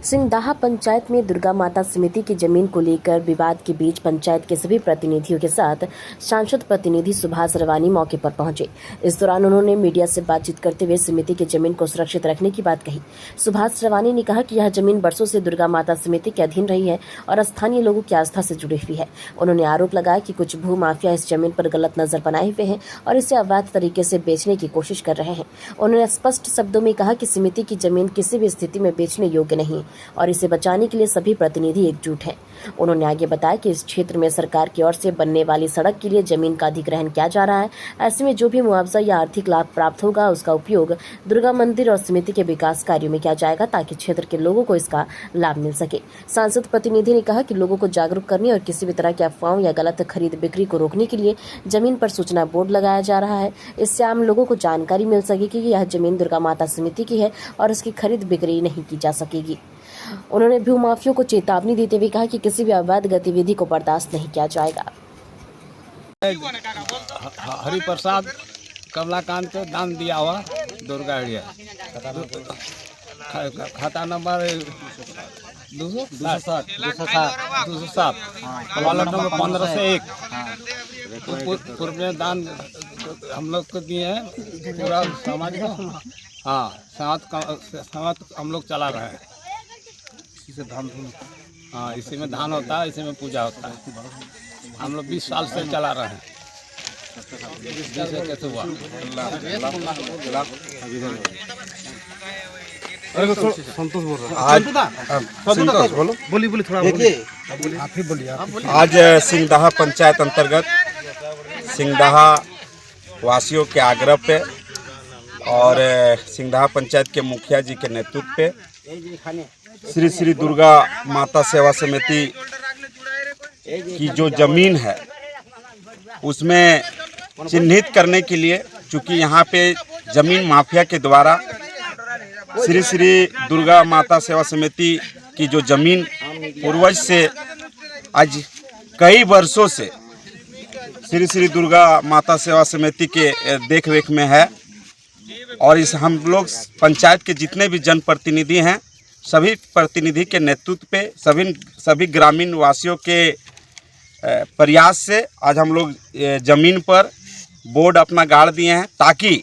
सिंगदाहा पंचायत में दुर्गा माता समिति की जमीन को लेकर विवाद के बीच पंचायत के सभी प्रतिनिधियों के साथ सांसद प्रतिनिधि सुभाष रवानी मौके पर पहुंचे। इस दौरान उन्होंने मीडिया से बातचीत करते हुए समिति की जमीन को सुरक्षित रखने की बात कही। सुभाष रवानी ने कहा कि यह जमीन वर्षों से दुर्गा माता समिति के अधीन रही है और स्थानीय लोगों की आस्था से जुड़ी हुई है। उन्होंने आरोप लगाया कि कुछ भू माफिया इस जमीन पर गलत नजर बनाए हुए हैं और इसे अवैध तरीके से बेचने की कोशिश कर रहे हैं। उन्होंने स्पष्ट शब्दों में कहा कि समिति की जमीन किसी भी स्थिति में बेचने योग्य नहीं और इसे बचाने के लिए सभी प्रतिनिधि एकजुट हैं। उन्होंने आगे बताया कि इस क्षेत्र में सरकार की ओर से बनने वाली सड़क के लिए जमीन का अधिग्रहण किया जा रहा है। ऐसे में जो भी मुआवजा या आर्थिक लाभ प्राप्त होगा उसका उपयोग दुर्गा मंदिर और समिति के विकास कार्यों में किया जाएगा ताकि क्षेत्र के लोगों को इसका लाभ मिल सके। सांसद प्रतिनिधि ने कहा कि लोगों को जागरूक करने और किसी भी तरह की अफवाहों या गलत खरीद बिक्री को रोकने के लिए जमीन पर सूचना बोर्ड लगाया जा रहा है। इससे आम लोगों को जानकारी मिल सकेगी कि यह जमीन दुर्गा माता समिति की है और इसकी खरीद बिक्री नहीं की जा सकेगी। उन्होंने भूमाफियों को चेतावनी देते हुए कहा कि किसी भी अवैध गतिविधि को बर्दाश्त नहीं किया जाएगा। हरिप्रसाद कमलाकांत को दान दिया हुआ दुर्गा एरिया खाता नंबर 260 वाला नंबर 15 से 1 पूर्व में दान हम लोग को दिए हैं। पूरा समाज का समाज हम लोग चला रहे हैं। इसी में धान होता है, इसी में पूजा होता है। हम लोग 20 साल से चला रहे हैं। कैसे हुआ संतोष बोल रहा है। बोलिए थोड़ा देखिए, आप ही बोलिए। आज सिंगदाहा पंचायत अंतर्गत सिंगदाहा वासियों के आग्रह पे और सिंगदाहा पंचायत के मुखिया जी के नेतृत्व पे श्री श्री दुर्गा माता सेवा समिति की जो जमीन है उसमें चिन्हित करने के लिए, चूँकि यहाँ पे जमीन माफिया के द्वारा श्री श्री दुर्गा माता सेवा समिति की जो जमीन पूर्वज से आज कई वर्षों से श्री श्री दुर्गा माता सेवा समिति के देखरेख में है और इस हम लोग पंचायत के जितने भी जनप्रतिनिधि हैं सभी प्रतिनिधि के नेतृत्व पे सभी ग्रामीण वासियों के प्रयास से आज हम लोग ज़मीन पर बोर्ड अपना गाड़ दिए हैं ताकि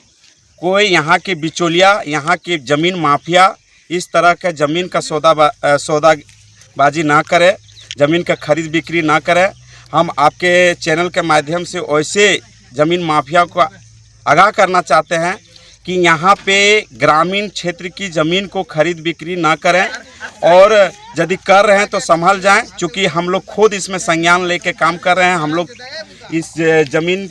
कोई यहाँ के बिचौलिया, यहाँ के ज़मीन माफिया इस तरह के ज़मीन का सौदाबाजी ना करे, ज़मीन का खरीद बिक्री ना करे। हम आपके चैनल के माध्यम से ऐसे ज़मीन माफिया को आगाह करना चाहते हैं कि यहाँ पे ग्रामीण क्षेत्र की ज़मीन को खरीद बिक्री ना करें और यदि कर रहे हैं तो संभल जाएं, क्योंकि हम लोग खुद इसमें संज्ञान लेके काम कर रहे हैं। हम लोग इस ज़मीन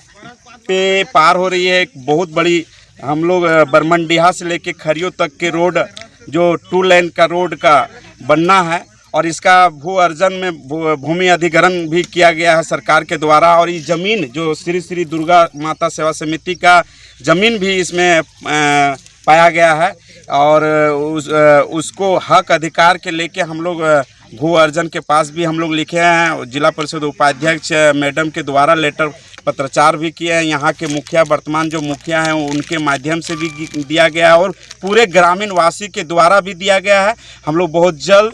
पे पार हो रही है एक बहुत बड़ी, हम लोग बरमंडिहा से लेके खरियो तक के रोड जो 2 लेन का रोड का बनना है और इसका भू अर्जन में भूमि अधिग्रहण भी किया गया है सरकार के द्वारा। और ये ज़मीन जो श्री श्री दुर्गा माता सेवा समिति का ज़मीन भी इसमें पाया गया है और उसको हक अधिकार के लेके हम लोग भू अर्जन के पास भी हम लोग लिखे हैं। जिला परिषद उपाध्यक्ष मैडम के द्वारा लेटर पत्राचार भी किए हैं। यहाँ के मुखिया, वर्तमान जो मुखिया हैं उनके माध्यम से भी दिया गया है और पूरे ग्रामीण वासी के द्वारा भी दिया गया है। हम लोग बहुत जल्द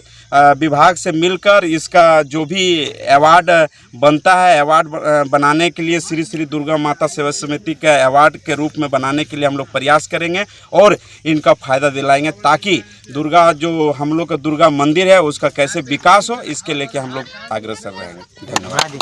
विभाग से मिलकर इसका जो भी अवार्ड बनता है, अवार्ड बनाने के लिए श्री श्री दुर्गा माता सेवा समिति का अवार्ड के रूप में बनाने के लिए हम लोग प्रयास करेंगे और इनका फ़ायदा दिलाएंगे ताकि दुर्गा जो हम लोग का दुर्गा मंदिर है उसका कैसे विकास हो, इसके लेके हम लोग अग्रसर रहेंगे। धन्यवाद।